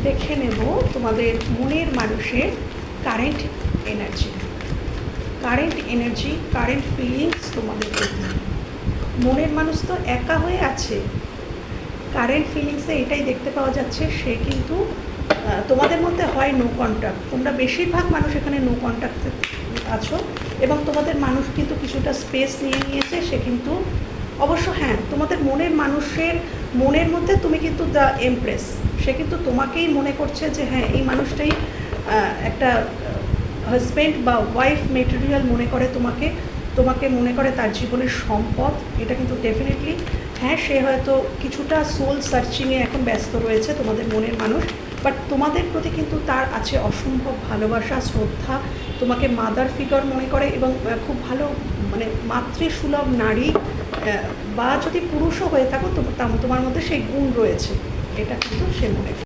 দেখে নেব তোমাদের মনের মানুষের কারেন্ট এনার্জি, কারেন্ট ফিলিংস তোমাদের প্রতি। মনের মানুষ তো একা হয়ে আছে, কারেন্ট ফিলিংসে এটাই দেখতে পাওয়া যাচ্ছে, সে কিন্তু তোমাদের মধ্যে হয় নো কন্ট্যাক্ট, তোমরা বেশিরভাগ মানুষ এখানে নো কন্ট্যাক্টে আছো, এবং তোমাদের মানুষ কিন্তু কিছুটা স্পেস নিয়ে নিয়েছে। সে কিন্তু অবশ্য হ্যাঁ, তোমাদের মনের মানুষের মনের মধ্যে তুমি কিন্তু দ্য এমপ্রেস, সে কিন্তু তোমাকেই মনে করছে যে হ্যাঁ এই মানুষটাই একটা হাজব্যান্ড বা ওয়াইফ মেটেরিয়াল মনে করে তোমাকে মনে করে তার জীবনের সম্পদ। এটা কিন্তু ডেফিনেটলি হ্যাঁ, সে হয়তো কিছুটা সোল সার্চিংয়ে এখন ব্যস্ত রয়েছে তোমাদের মনের মানুষ, বাট তোমাদের প্রতি কিন্তু তার আছে অসম্ভব ভালোবাসা, শ্রদ্ধা, তোমাকে মাদার ফিগার মনে করে, এবং খুব ভালো মানে মাতৃসুলভ নারী, বা যদি পুরুষও হয়ে থাকো তোমার মধ্যে সেই গুণ রয়েছে, এটা কিন্তু সে মনে করে।